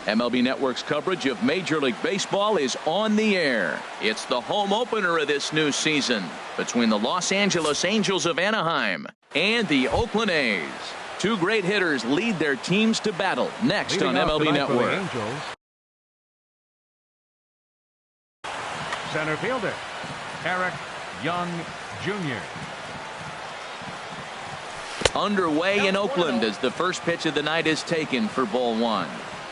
MLB Network's coverage of Major League Baseball is on the air. It's the home opener of this new season between the Los Angeles Angels of Anaheim and the Oakland A's. Two great hitters lead their teams to battle next on MLB Network. Center fielder, Eric Young Jr. Underway in Oakland as the first pitch of the night is taken for ball one.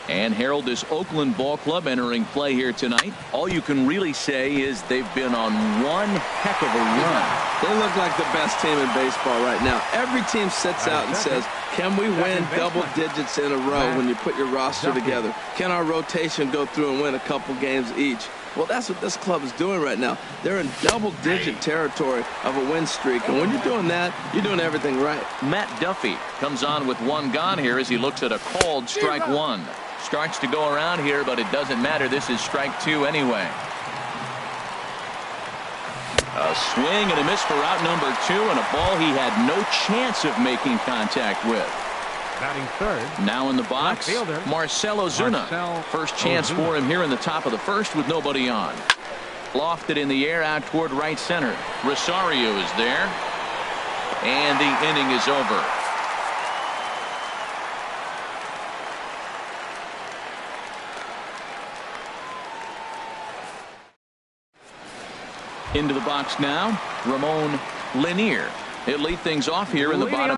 And Harold, this Oakland ball club entering play here tonight, all you can really say is they've been on one heck of a run. They look like the best team in baseball right now. Every team sits out and says, can we win double digits in a row when you put your roster together? Can our rotation go through and win a couple games each? Well, that's what this club is doing right now. They're in double-digit territory of a win streak, and when you're doing that, you're doing everything right. Matt Duffy comes on with one gone here as he looks at a called strike one. Starts to go around here, but it doesn't matter. This is strike two anyway. A swing and a miss for out number two, and a ball he had no chance of making contact with. Batting third. Now in the box, Marcell Ozuna. First chance for him here in the top of the first with nobody on. Lofted in the air out toward right center. Rosario is there. And the inning is over. Into the box now, Ramon Lanier. He'll lead things off here in the bottom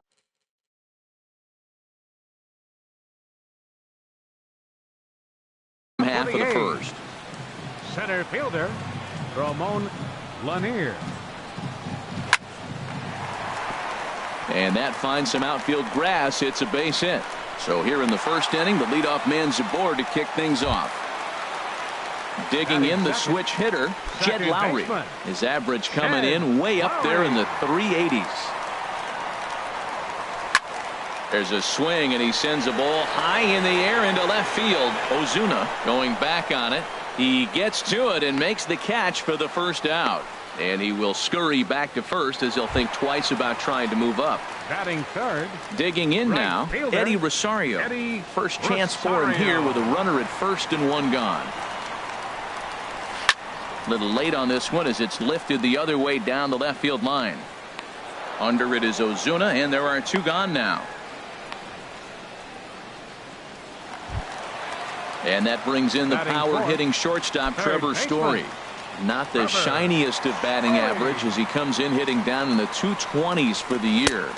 half of the first. Center fielder, Ramon Lanier. And that finds some outfield grass. It's a base hit. So here in the first inning, the leadoff man's aboard to kick things off. Digging in the switch hitter, Jed Lowry. His average coming in way up there in the 380s. There's a swing, and he sends a ball high in the air into left field. Ozuna going back on it. He gets to it and makes the catch for the first out. And he will scurry back to first as he'll think twice about trying to move up. Batting third. Digging in now, Eddie Rosario. First chance for him here with a runner at first and one gone. Little late on this one as it's lifted the other way down the left field line. Under it is Ozuna, and there are two gone now. And that brings in the power-hitting shortstop Trevor Story. Not the shiniest of batting average as he comes in hitting down in the 220s for the year.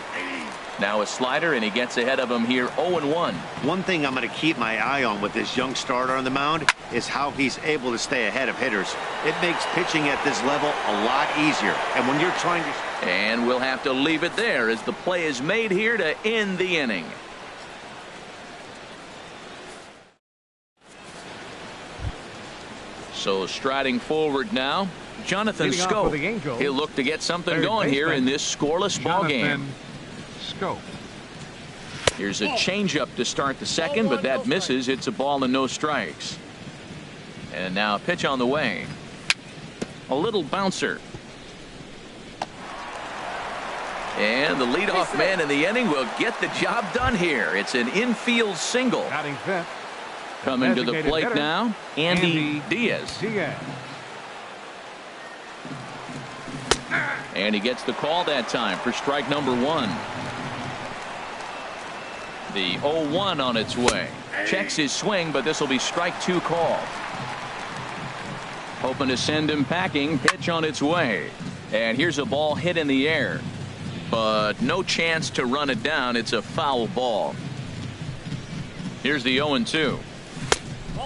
Now a slider, and he gets ahead of him here 0-1. One thing I'm going to keep my eye on with this young starter on the mound is how he's able to stay ahead of hitters. It makes pitching at this level a lot easier. And when you're trying to... And we'll have to leave it there as the play is made here to end the inning. So striding forward now, Jonathan Scope. He'll look to get something going here in this scoreless ball game. Scope. Here's a changeup to start the second, but that misses. It's a ball and no strikes. And now a pitch on the way. A little bouncer. And the leadoff man in the inning will get the job done here. It's an infield single. Batting fifth. Coming to the plate now, Andy Diaz. And he gets the call that time for strike number one. The 0-1 on its way. Checks his swing, but this will be strike two call. Hoping to send him packing. Pitch on its way. And here's a ball hit in the air. But no chance to run it down. It's a foul ball. Here's the 0-2.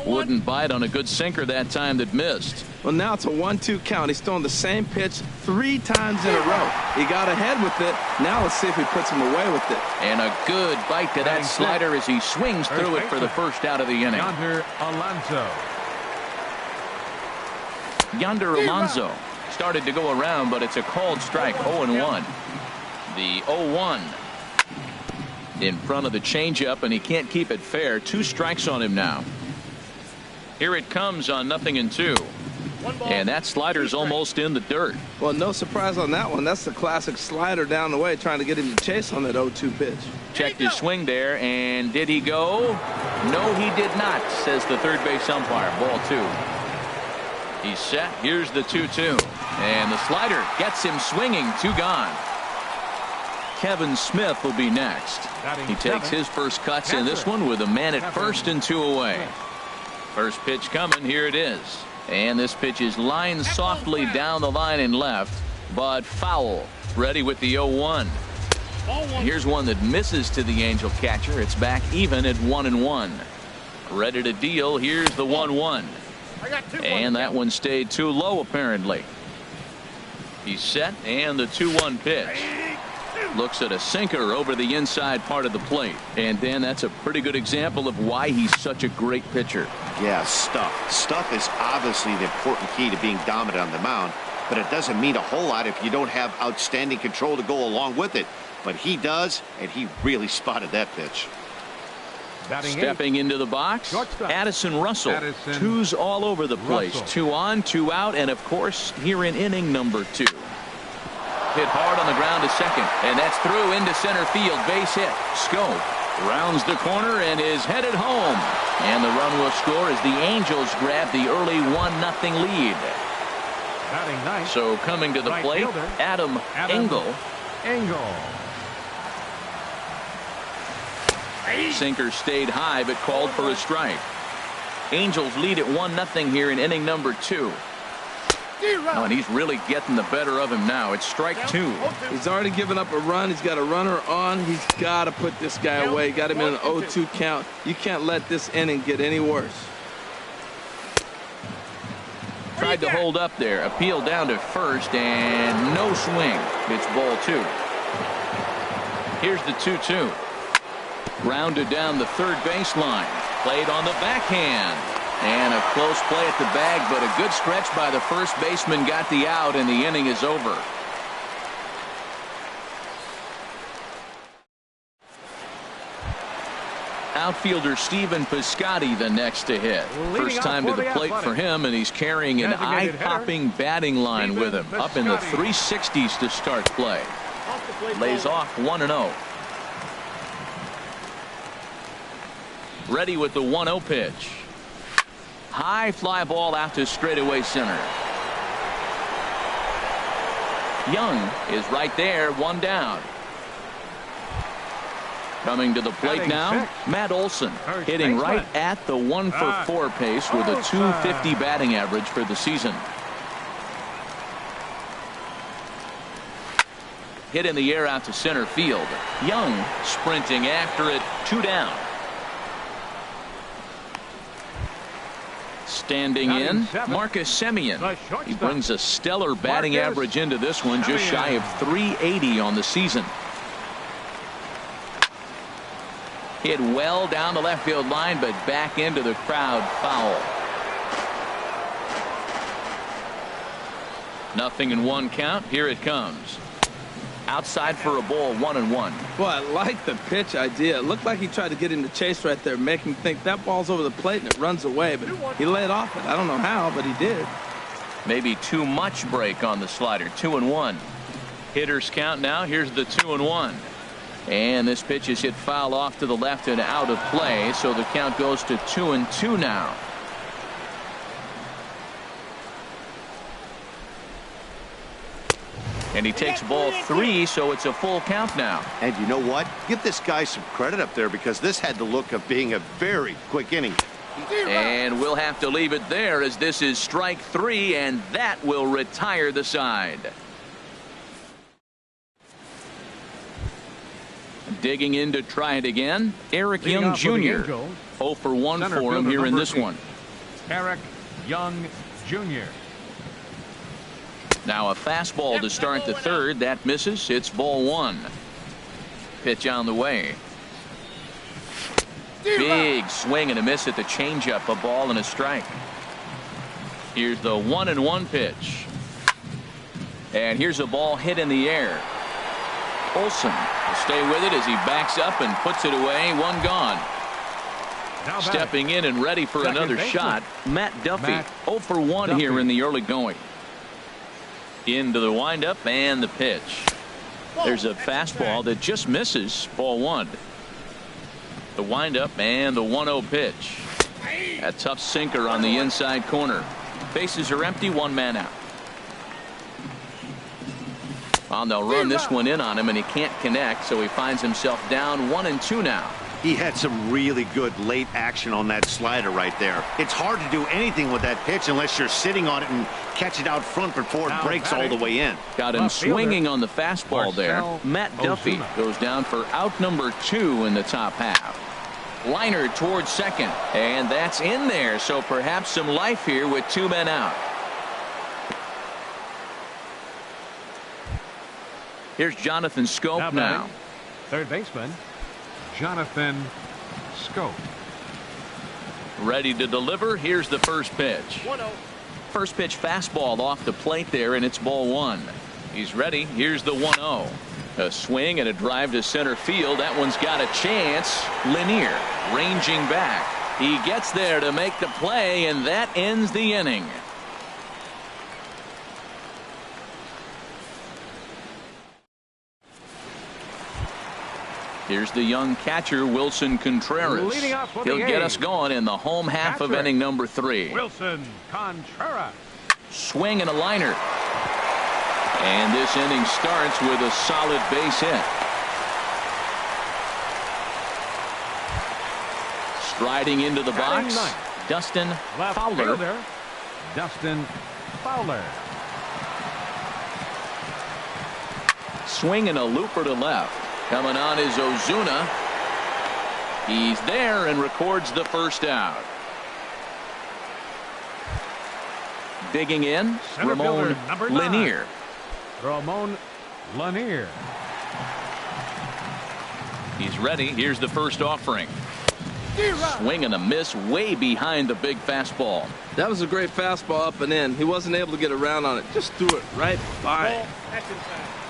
Wouldn't bite on a good sinker that time that missed. Well, now it's a 1-2 count. He's throwing the same pitch 3 times in a row. He got ahead with it. Now let's see if he puts him away with it. And a good bite to that slider as he swings through it for the first out of the inning. Yonder Alonso started to go around, but it's a called strike. 0-1. The 0-1 in front of the changeup, and he can't keep it fair. 2 strikes on him now. Here it comes on 0-2. And that slider's almost in the dirt. Well, no surprise on that one. That's the classic slider down the way, trying to get him to chase on that 0-2 pitch. Checked his swing there, and did he go? No, he did not, says the third base umpire. Ball 2. He's set. Here's the 2-2. And the slider gets him swinging. 2 gone. Kevin Smith will be next. He takes his first cuts in this one with a man at first and 2 away. First pitch coming. Here it is. And this pitch is lined softly down the line and left, but foul. Ready with the 0-1. Here's one that misses to the Angel catcher. It's back even at 1-1. Ready to deal. Here's the 1-1. And that one stayed too low apparently. He's set, and the 2-1 pitch. Looks at a sinker over the inside part of the plate. And Dan, that's a pretty good example of why he's such a great pitcher. Yeah, stuff. Stuff is obviously the important key to being dominant on the mound, but it doesn't mean a whole lot if you don't have outstanding control to go along with it. But he does, and he really spotted that pitch. Stepping into the box, Addison Russell. 2s all over the place. 2 on, 2 out, and of course here in inning number 2. Hit hard on the ground to second, and that's through into center field. Base hit. Schoop rounds the corner and is headed home. And the run will score as the Angels grab the early 1-0 lead. So coming to the plate, Adam Engel. Sinker stayed high but called for a strike. Angels lead at 1-0 here in inning number 2. Oh, and he's really getting the better of him now. It's strike 2. He's already given up a run. He's got a runner on. He's got to put this guy away. Got him in an 0-2 count. You can't let this inning get any worse. Tried to hold up there. Appeal down to first and no swing. It's ball 2. Here's the 2-2. Grounded down the third baseline. Played on the backhand. And a close play at the bag, but a good stretch by the first baseman got the out, and the inning is over. Outfielder Stephen Piscotty the next to hit. First time to the plate for him, and he's carrying an eye-popping batting line with him. Up in the 360s to start play. Lays off 1-0. Ready with the 1-0 pitch. High fly ball out to straightaway center. Young is right there, 1 down. Coming to the plate now, Matt Olson, hitting right at the 1-for-4 pace with a .250 batting average for the season. Hit in the air out to center field. Young sprinting after it, 2 down. Standing in, Marcus Semien. He brings a stellar batting average into this one, just shy of .380 on the season. Hit well down the left field line, but back into the crowd, foul. 0-1 count. Here it comes. Outside for a ball, 1-1. Boy, I like the pitch idea. It looked like he tried to get him to chase right there, make him think that ball's over the plate and it runs away, but he laid off it. I don't know how, but he did. Maybe too much break on the slider. 2-1. Hitters count now. Here's the 2-1. And this pitch is hit foul off to the left and out of play, so the count goes to 2-2 now. And he takes ball 3, so it's a full count now. And you know what? Give this guy some credit up there, because this had the look of being a very quick inning. And we'll have to leave it there, as this is strike 3, and that will retire the side. Digging in to try it again, Eric Young Jr. 0 for 1 for him here in this one. Eric Young Jr. Now a fastball to start the third. That misses. It's ball 1. Pitch on the way. Big swing and a miss at the changeup. A ball and a strike. Here's the 1-1 pitch. And here's a ball hit in the air. Olson will stay with it as he backs up and puts it away. 1 gone. Stepping in and ready for another shot, Matt Duffy. 0 for 1 here in the early going. Into the windup and the pitch. There's a fastball that just misses. Ball 1. The windup and the 1-0 pitch. A tough sinker on the inside corner. Bases are empty, one man out. Well, they'll run this one in on him, and he can't connect, so he finds himself down 1-2 now. He had some really good late action on that slider right there. It's hard to do anything with that pitch unless you're sitting on it and catch it out front before it breaks all the way in. Got him swinging on the fastball there. Matt Duffy goes down for out number 2 in the top half. Liner towards second, and that's in there, so perhaps some life here with 2 men out. Here's Jonathan Scope now. Third baseman, Jonathan Scope. Ready to deliver. Here's the first pitch. 1-0. First pitch fastball off the plate there, and it's ball 1. He's ready. Here's the 1-0. A swing and a drive to center field. That one's got a chance. Lanier ranging back. He gets there to make the play, and that ends the inning. Here's the young catcher, Wilson Contreras. He'll get us going in the home half of inning number 3. Wilson Contreras. Swing and a liner. And this inning starts with a solid base hit. Striding into the box, Dustin Fowler. Dustin Fowler. Swing and a looper to left. Coming on is Ozuna. He's there and records the first out. Digging in, Ramon Lanier. Ramon Lanier. He's ready. Here's the first offering. Swing and a miss way behind the big fastball. That was a great fastball up and in. He wasn't able to get around on it. Just threw it right by him.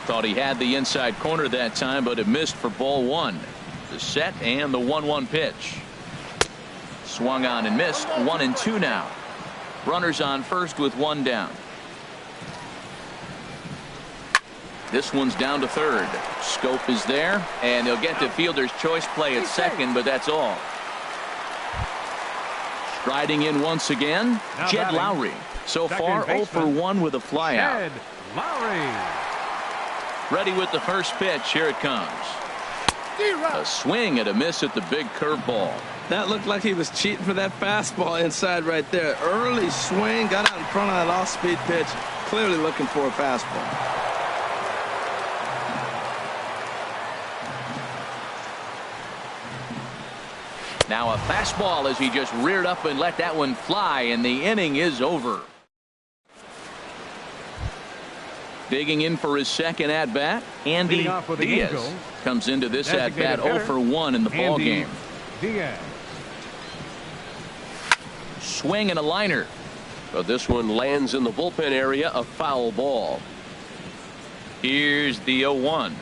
Thought he had the inside corner that time, but it missed for ball 1. The set and the 1-1 pitch. Swung on and missed. 1-2 now. Runners on first with 1 down. This one's down to third. Scope is there, and he'll get the fielder's choice play at second, but that's all. Striding in once again, Jed Lowry. So far 0 for 1 with a flyout. Jed Lowry. Ready with the first pitch. Here it comes. A swing and a miss at the big curveball. That looked like he was cheating for that fastball inside right there. Early swing, got out in front of that off-speed pitch. Clearly looking for a fastball. Now a fastball as he just reared up and let that one fly, and the inning is over. Digging in for his second at-bat, Andy Diaz comes into this at-bat 0 for 1 in the ball game. Diaz. Swing and a liner. But this one lands in the bullpen area, a foul ball. Here's the 0-1.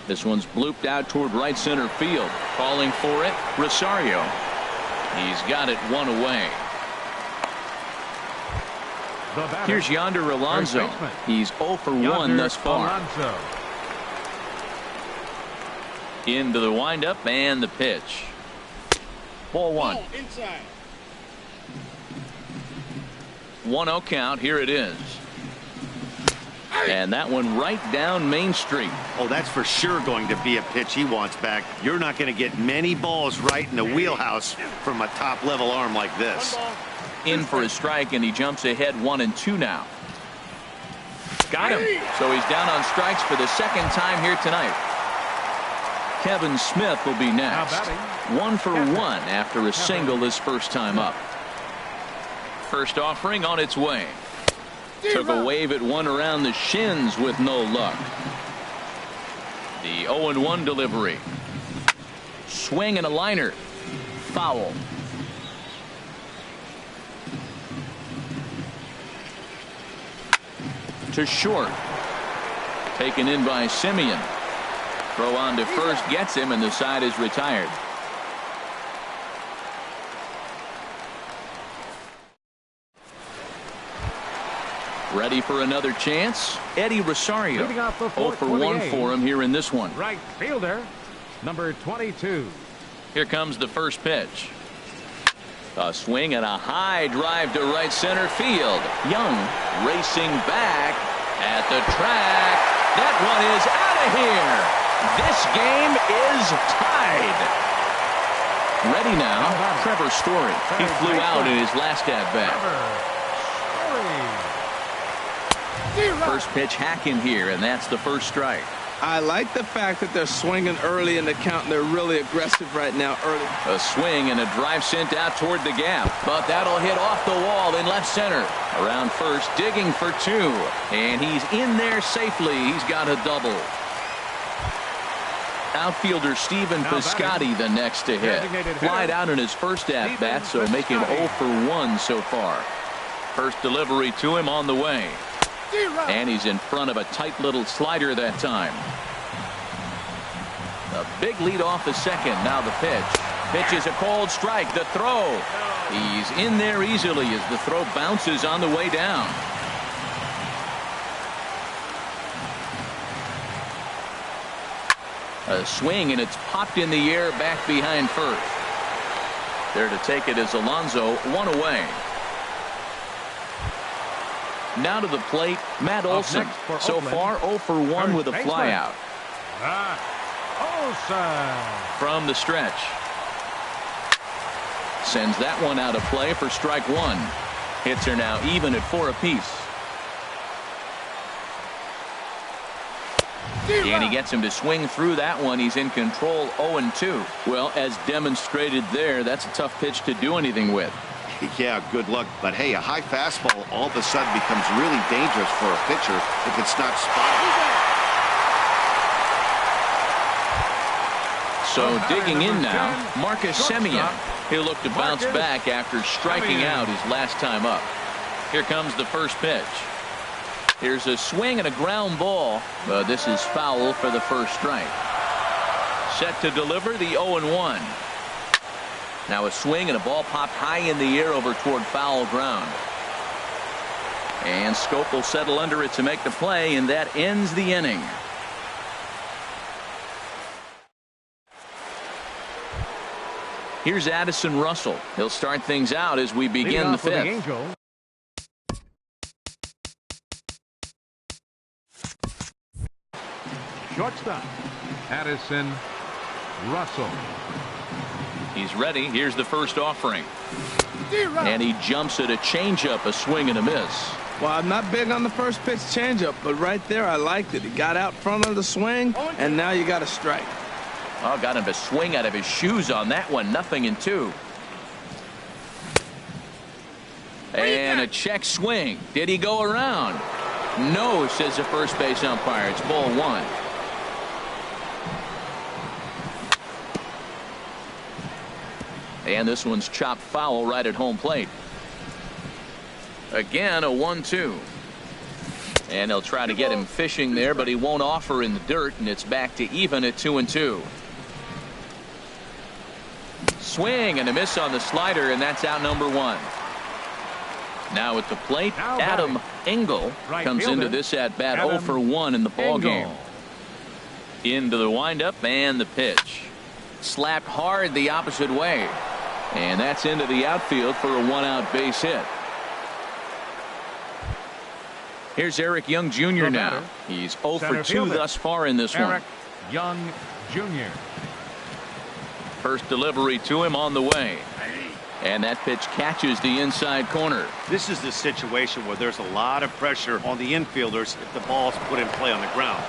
This one's blooped out toward right center field. Calling for it, Rosario. He's got it 1 away. Here's Yonder Alonso. He's 0 for 1 thus far. Into the windup and the pitch. Ball 1. 1-0 count. Here it is. And that one right down Main Street. Oh, that's for sure going to be a pitch he wants back. You're not going to get many balls right in the wheelhouse from a top-level arm like this. In for a strike, and he jumps ahead 1-2 now. Got him. So he's down on strikes for the second time here tonight. Kevin Smith will be next. 1 for 1 after a single his first time up. First offering on its way. Took a wave at one around the shins with no luck. The 0-1 delivery. Swing and a liner. Foul. To short. Taken in by Simeon. Throw on to first gets him, and the side is retired. Ready for another chance. Eddie Rosario. 0 for 1 for him here in this one. Right fielder Number 22. Here comes the first pitch. A swing and a high drive to right center field. Young racing back at the track. That one is out of here. This game is tied. Ready now, Trevor Story. He flew out in his last at-bat. First pitch hacking here, and that's the first strike. I like the fact that they're swinging early in the count, and they're really aggressive right now early. A swing and a drive sent out toward the gap, but that'll hit off the wall in left center. Around first, digging for two, and he's in there safely. He's got a double. Outfielder Stephen Piscotty the next to hit. Flied out in his first at-bat, so make him 0 for 1 so far. First delivery to him on the way. And he's in front of a tight little slider that time. A big lead off the second. Now the pitch. Pitch is a cold strike. The throw. He's in there easily as the throw bounces on the way down. A swing, and it's popped in the air back behind first. There to take it is Alonso, one away. Now to the plate, Matt Olson. So far, 0 for 1 with a flyout. Olson. From the stretch. Sends that one out of play for strike one. Hits are now even at 4 apiece. And he gets him to swing through that one. He's in control, 0-2. Well, as demonstrated there, that's a tough pitch to do anything with. Yeah, good luck. But hey, a high fastball all of a sudden becomes really dangerous for a pitcher if it's not spotted. So digging in now, Marcus Semien. He'll look to bounce back after striking out his last time up. Here comes the first pitch. Here's a swing and a ground ball. This is foul for the first strike. Set to deliver the 0-1. Now a swing and a ball popped high in the air over toward foul ground. And Scope will settle under it to make the play, and that ends the inning. Here's Addison Russell. He'll start things out as we begin the fifth. Shortstop, Addison Russell. He's ready. Here's the first offering. And he jumps at a changeup, a swing and a miss. Well, I'm not big on the first pitch changeup, but right there I liked it. He got out front of the swing, and now you got a strike. Oh, got him to swing out of his shoes on that one. 0-2. And a check swing. Did he go around? No, says the first base umpire. It's ball one. And this one's chopped foul right at home plate. Again, a 1-2. And they'll try to get him fishing there, but he won't offer in the dirt, and it's back to even at 2-2. Swing and a miss on the slider, and that's out number one. Now at the plate, Adam Engel comes into this at bat 0 for 1 in the ball game. Into the windup and the pitch. Slapped hard the opposite way. And that's into the outfield for a 1-out base hit. Here's Eric Young Jr. now. He's 0 for 2 thus far in this one. Eric Young Jr. First delivery to him on the way. And that pitch catches the inside corner. This is the situation where there's a lot of pressure on the infielders if the ball's put in play on the ground.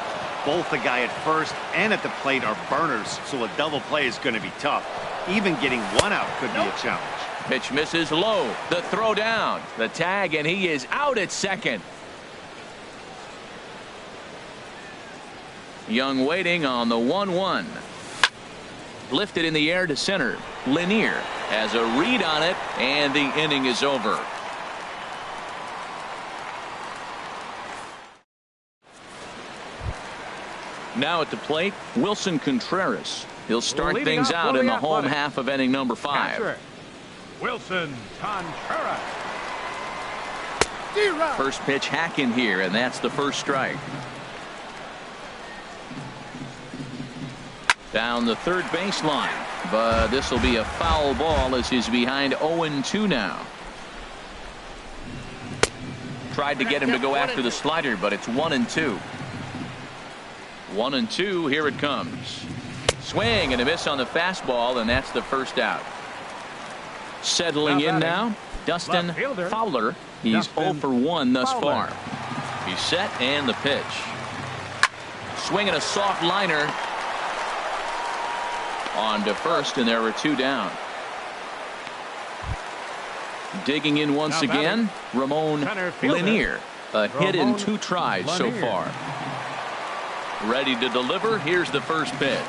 Both the guy at first and at the plate are burners, so a double play is going to be tough. Even getting one out could be a challenge. Pitch misses low. The throw down. The tag, and he is out at second. Young waiting on the 1-1. Lifted in the air to center. Lanier has a read on it, and the inning is over. Now at the plate, Wilson Contreras. He'll start things out in the home half of inning number 5. Wilson Contreras. First pitch hack in here, and that's the first strike. Down the third baseline, but this will be a foul ball as he's behind 0-2 now. Tried to get him to go after the slider, but it's 1-2. 1-2. Here it comes. Swing and a miss on the fastball, and that's the first out. Settling in now, Dustin Fowler. He's 0 for 1 thus far. He's set, and the pitch. Swinging a soft liner on to first, and there were 2 down. Digging in once again, Ramon Lanier. A hit in 2 tries so far. Ready to deliver. Here's the first pitch.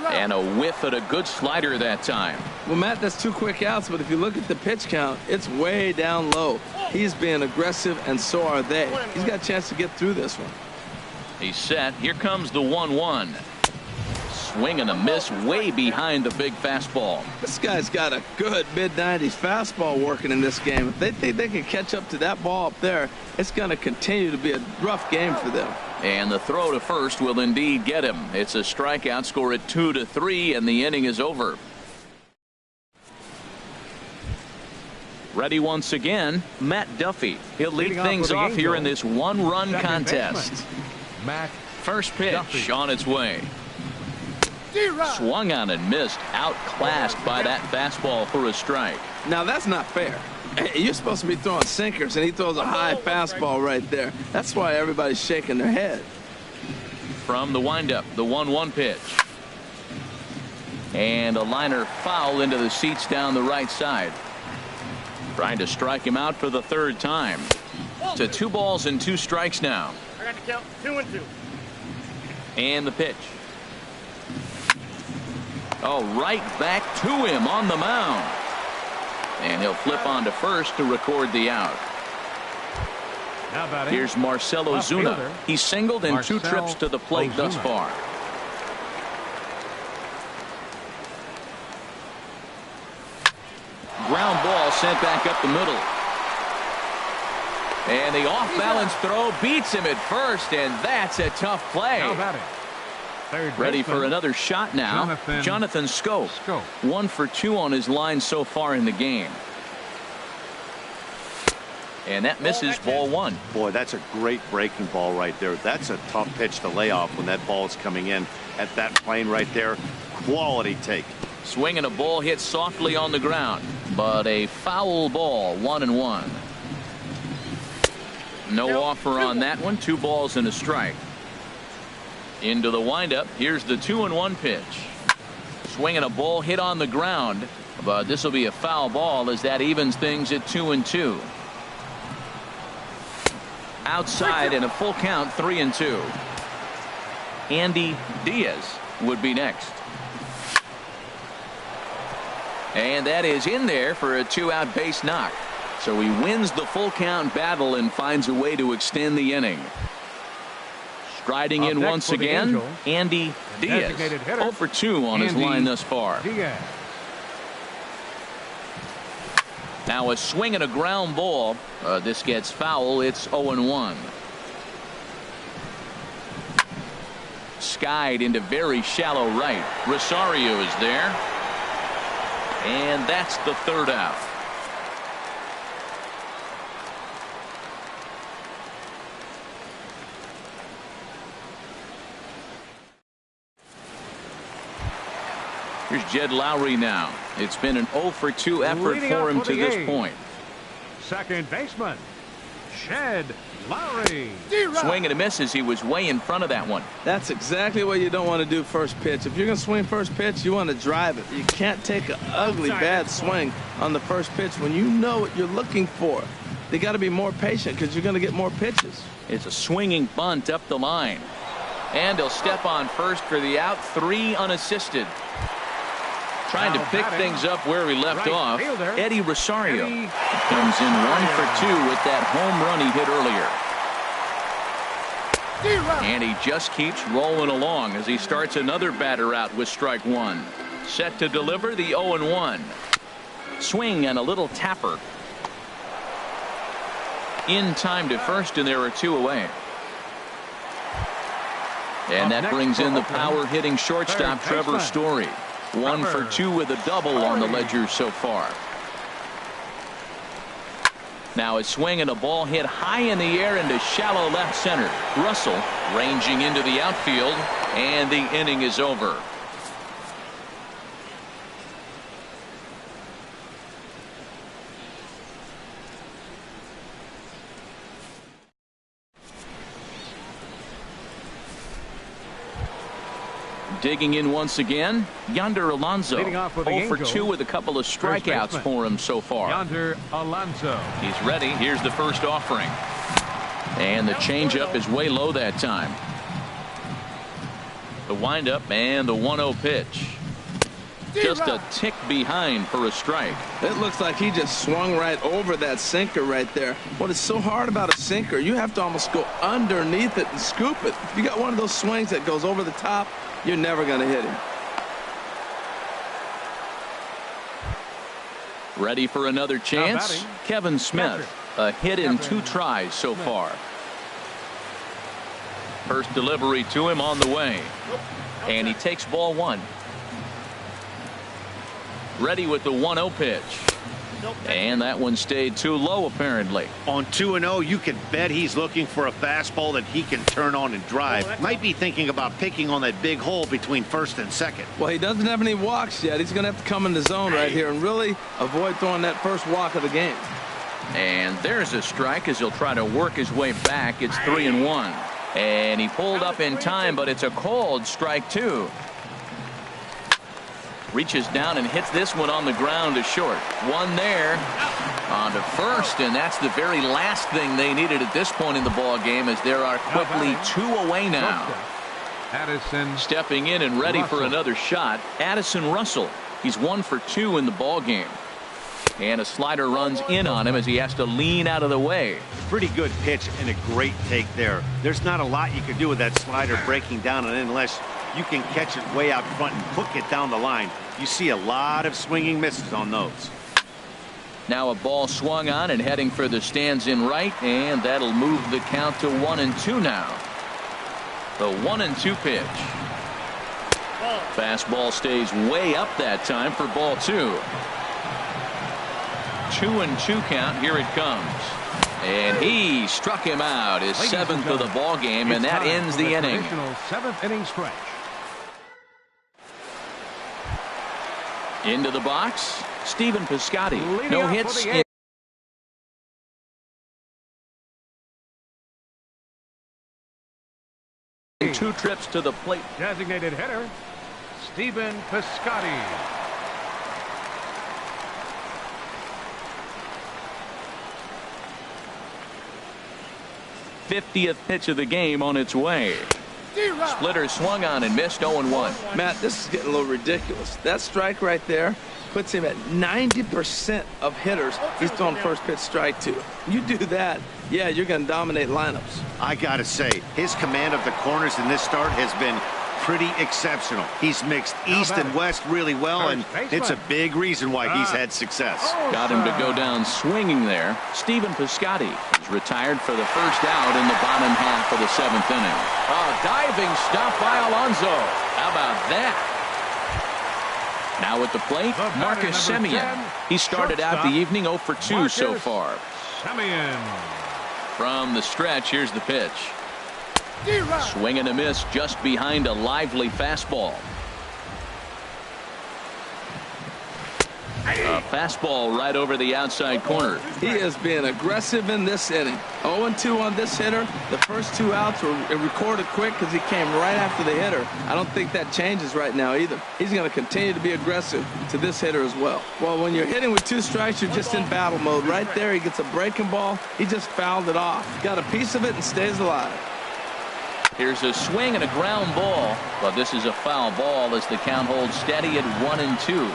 And a whiff at a good slider that time. Well, Matt, that's 2 quick outs, but if you look at the pitch count, it's way down low. He's being aggressive, and so are they. He's got a chance to get through this one. He's set. Here comes the 1-1. Swing and a miss way behind the big fastball. This guy's got a good mid-90s fastball working in this game. If they think they can catch up to that ball up there, it's going to continue to be a rough game for them. And the throw to first will indeed get him. It's a strikeout. Score at 2-3, and the inning is over. Ready once again, Matt Duffy. He'll lead things off here in this 1-run contest. First pitch on its way. Swung on and missed. Outclassed by that fastball for a strike. Now that's not fair. You're supposed to be throwing sinkers, and he throws a high fastball right there. That's why everybody's shaking their head. From the windup, the 1-1 pitch. And a liner foul into the seats down the right side. Trying to strike him out for the 3rd time. To 2 balls and 2 strikes now. I got to count 2-2. And the pitch. Oh, right back to him on the mound. And he'll flip on to first to record the out. Here's Marcell Ozuna. He's singled in 2 trips to the plate thus far. Ground ball sent back up the middle. And the off-balance throw beats him at first, and that's a tough play. Ready for another shot now. Jonathan Schoop. 1 for 2 on his line so far in the game. And that misses, ball 1. Boy, that's a great breaking ball right there. That's a tough pitch to lay off when that ball is coming in at that plane right there. Quality take. Swinging a ball hit softly on the ground, but a foul ball, 1-1. No offer on that one. 2 balls and a strike. Into the windup. Here's the 2-1 pitch. Swinging a ball hit on the ground, but this will be a foul ball as that evens things at 2-2. Outside and a full count, 3-2. Andy Diaz would be next. And that is in there for a 2-out base knock. So he wins the full count battle and finds a way to extend the inning. Striding in once again, Andy Diaz. 0 for 2 on his line thus far. Now a swing and a ground ball. This gets foul. It's 0-1. Skied into very shallow right. Rosario is there. And that's the 3rd out. Here's Jed Lowry now. It's been an 0 for 2 effort for him to this point. Second baseman, Jed Lowry. Swing and a miss as he was way in front of that one. That's exactly what you don't want to do first pitch. If you're going to swing first pitch, you want to drive it. You can't take an ugly, bad swing on the first pitch when you know what you're looking for. They got to be more patient because you're going to get more pitches. It's a swinging bunt up the line. And he'll step on first for the out. 3 unassisted. Trying to pick things up where he left off. Eddie Rosario comes in 1 for 2 with that home run he hit earlier. And he just keeps rolling along as he starts another batter out with strike 1. Set to deliver the 0-1. Swing and a little tapper. In time to first, and there are 2 away. And that next brings in the for Oakland, power-hitting shortstop third Trevor baseman, Story. 1 for 2 with a double on the ledger so far. Now a swing and a ball hit high in the air into shallow left center. Russell ranging into the outfield, and the inning is over. Digging in once again, Yonder Alonso. Leading off with the 0 for Angels, 2 with a couple of strikeouts baseman, for him so far. Yonder Alonso. He's ready. Here's the first offering. And the changeup is way low that time. The windup and the 1-0 pitch. Just a tick behind for a strike. It looks like he just swung right over that sinker right there. What is so hard about a sinker, you have to almost go underneath it and scoop it. If you got one of those swings that goes over the top, you're never going to hit him. Ready for another chance? Kevin Smith. A hit in 2 tries so far. First delivery to him on the way. And he takes ball 1. Ready with the 1-0 pitch. And that one stayed too low apparently. On 2-0, you can bet he's looking for a fastball that he can turn on and drive. Might be thinking about picking on that big hole between first and second. Well, he doesn't have any walks yet. He's going to have to come in the zone right here and really avoid throwing that first walk of the game. And there's a strike as he'll try to work his way back. It's 3-1. And he pulled up in time, but it's a called strike 2. Reaches down and hits this one on the ground to short. One there on to first, and that's the very last thing they needed at this point in the ball game, as there are quickly 2 away now. Addison Stepping in and ready for another shot, Addison Russell. He's 1 for 2 in the ball game. And a slider runs in on him as he has to lean out of the way. Pretty good pitch and a great take there. There's not a lot you can do with that slider breaking down and in unless you can catch it way out front and hook it down the line. You see a lot of swinging misses on those. Now a ball swung on and heading for the stands in right, and that'll move the count to 1-2 now. The 1-2 pitch. Fastball stays way up that time for ball 2. 2-2 count. Here it comes. And he struck him out, his 7th of the ball game, and that ends the inning. 7th inning stretch. Into the box, Stephen Piscotty. No hits. 2 trips to the plate. Designated hitter, Stephen Piscotty. '50th pitch of the game on its way. Splitter swung on and missed. 0-1. Matt, this is getting a little ridiculous. That strike right there puts him at 90% of hitters he's thrown first pitch strike to. You do that, yeah, you're going to dominate lineups. I got to say, his command of the corners in this start has been pretty exceptional. He's mixed east and west really well, and it's a big reason why he's had success. Got him to go down swinging there. Stephen Piscotty is retired for the first out in the bottom half of the 7th inning. A diving stop by Alonso. How about that? Now at the plate, Marcus Semien. He started out the evening 0 for 2 so far. Semien. From the stretch, here's the pitch. Swing and a miss just behind a lively fastball. A fastball right over the outside corner. He is being aggressive in this inning. 0-2 on this hitter. The first 2 outs were recorded quick because he came right after the hitter. I don't think that changes right now either. He's going to continue to be aggressive to this hitter as well. Well, when you're hitting with 2 strikes, you're just in battle mode. Right there, he gets a breaking ball. He just fouled it off. Got a piece of it and stays alive. Here's a swing and a ground ball, but this is a foul ball as the count holds steady at 1-2.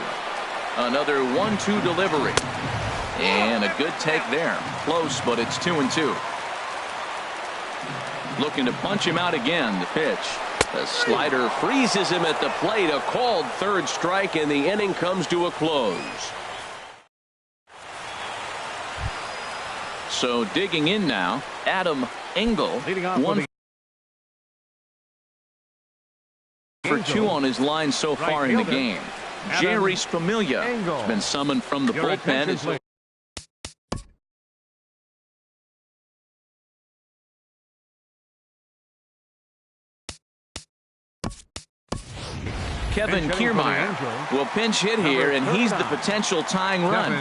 Another 1-2 delivery, and a good take there. Close, but it's 2-2. Looking to punch him out again. The pitch. The slider freezes him at the plate. A called 3rd strike, and the inning comes to a close. So digging in now, Adam Engel. 1 for 2 on his line so far in the game. Jerry Familia has been summoned from the bullpen. Kevin Kiermaier will pinch hit here, and he's the potential tying run.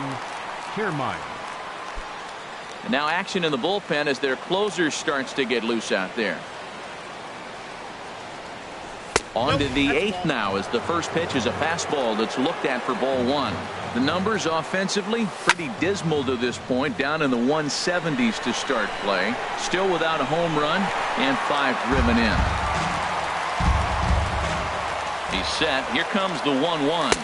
And now action in the bullpen as their closer starts to get loose out there. On to the 8th now as the first pitch is a fastball that's looked at for ball 1. The numbers offensively pretty dismal to this point, down in the 170s to start play. Still without a home run and 5 driven in. He's set. Here comes the 1-1.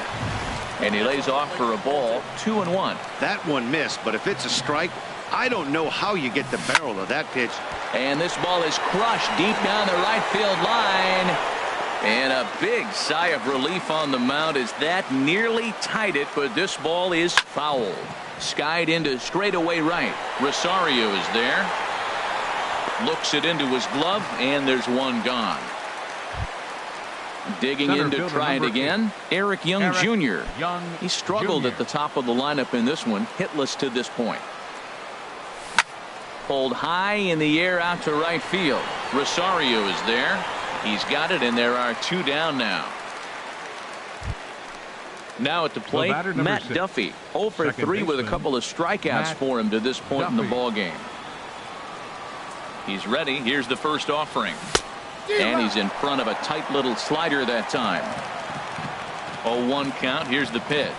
And he lays off for a ball. 2-1. That one missed, but if it's a strike, I don't know how you get the barrel of that pitch. And this ball is crushed deep down the right field line. And a big sigh of relief on the mound as that nearly tied it, but this ball is foul. Skied into straightaway right. Rosario is there. Looks it into his glove, and there's one gone. Digging in to try it again, Eric Young Jr. He struggled at the top of the lineup in this one, hitless to this point. Pulled high in the air out to right field. Rosario is there. He's got it, and there are 2 down now. Now at the plate, Matt Duffy, 0 for 3 with a couple of strikeouts for him to this point in the ball game. He's ready. Here's the first offering. And he's in front of a tight little slider that time. 0-1 count. Here's the pitch.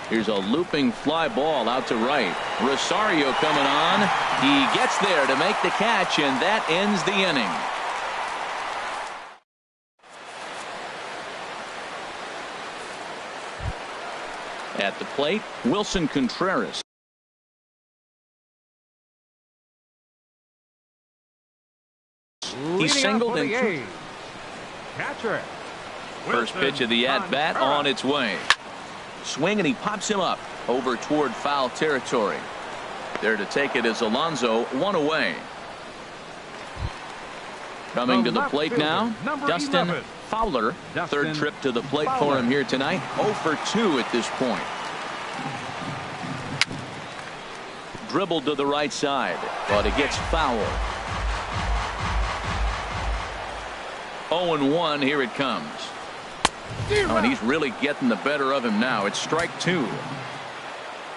Here's a looping fly ball out to right. Rosario coming on. He gets there to make the catch, and that ends the inning. At the plate, Wilson Contreras. He singled in. First pitch of the at-bat on its way. Swing, and he pops him up over toward foul territory. There to take it is Alonso, 1 away. Coming to the plate now, Dustin Fowler. Third trip to the plate for him here tonight. 0 for 2 at this point. Dribbled to the right side, but it gets foul. 0-1. Here it comes. Oh, and he's really getting the better of him now. It's strike 2.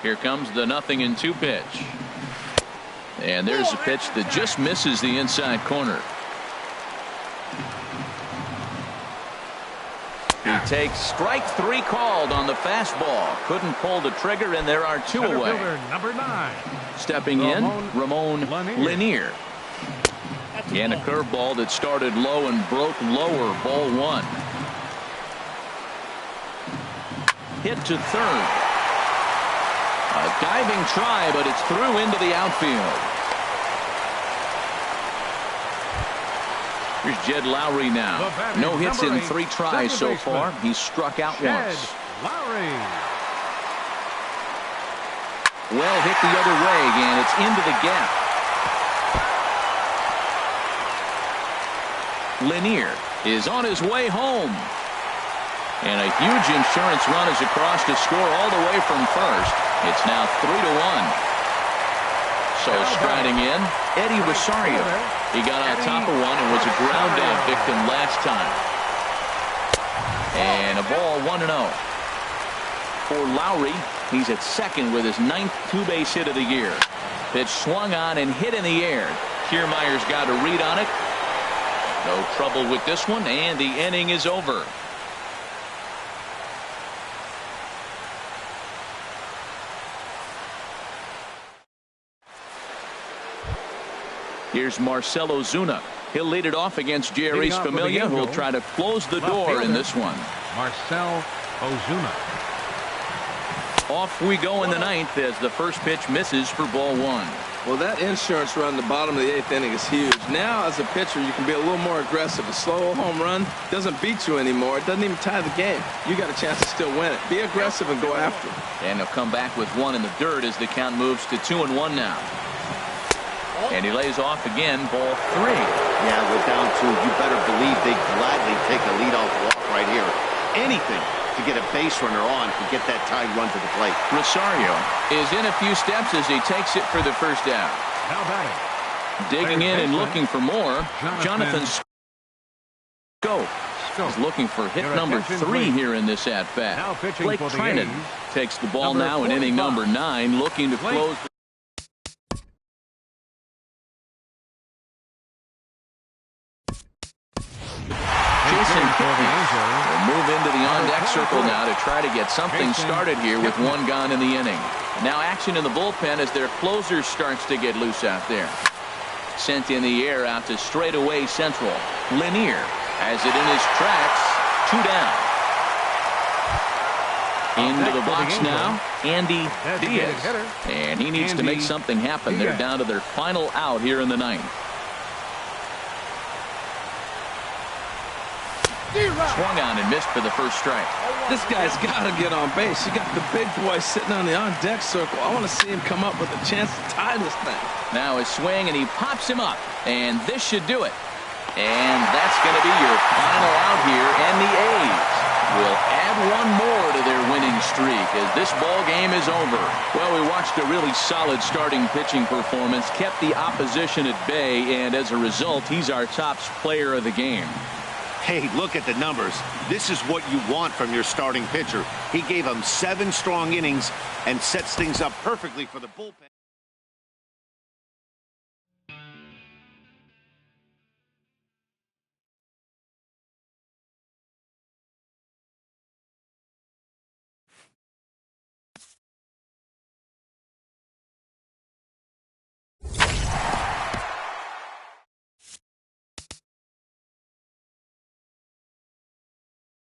Here comes the 0-2 pitch. And there's a pitch that just misses the inside corner. He takes strike 3 called on the fastball. Couldn't pull the trigger, and there are 2 away. Number 9. Stepping in, Ramon Lanier. And a curveball that started low and broke lower. Ball 1. Hit to third. A diving try, but it's through into the outfield. Here's Jed Lowry now. No hits in 3 tries so far. He's struck out once. Lowry. Well hit the other way, and it's into the gap. Lanier is on his way home. And a huge insurance run is across to score all the way from first. It's now 3-1. So striding in, Eddie Rosario. He got on top of one and was a ground out victim last time. And a ball 1-0. For Lowry, he's at second with his 9th 2-base hit of the year. Pitch swung on and hit in the air. Kiermaier's got a read on it. No trouble with this one, and the inning is over. Here's Marcell Ozuna. He'll lead it off against Jerry Familia, who will try to close the door in this one. Marcell Ozuna. Off we go in the 9th as the first pitch misses for ball 1. Well, that insurance run the bottom of the 8th inning is huge. Now, as a pitcher, you can be a little more aggressive. A slow home run doesn't beat you anymore. It doesn't even tie the game. You got a chance to still win it. Be aggressive and go after it. And he'll come back with 1 in the dirt as the count moves to 2-1 now. And he lays off again, ball 3. Yeah, we're down 2. You better believe they gladly take a leadoff anything to get a base runner on and get that tied run to the plate. Rosario is in a few steps as he takes it for the first down. Now batting. Digging in and looking for more. Jonathan Scope is looking for hit number 3 here in this at-bat. Blake Trinan takes the ball now in inning number 9, looking to close. Jason Kipnis will move into the on-deck circle now to try to get something started here with 1 gone in the inning. Now action in the bullpen as their closer starts to get loose out there. Sent in the air out to straightaway central. Lanier has it in his tracks. 2 down. Into the box now, Andy Diaz. And he needs to make something happen. They're down to their final out here in the 9th. Swung on and missed for the first strike. This guy's got to get on base. You got the big boy sitting on the on-deck circle. I want to see him come up with a chance to tie this thing. Now a swing, and he pops him up. And this should do it. And that's going to be your final out here. And the A's will add 1 more to their winning streak as this ball game is over. Well, we watched a really solid starting pitching performance, kept the opposition at bay, and as a result, he's our top player of the game. Hey, look at the numbers. This is what you want from your starting pitcher. He gave him 7 strong innings and sets things up perfectly for the bullpen.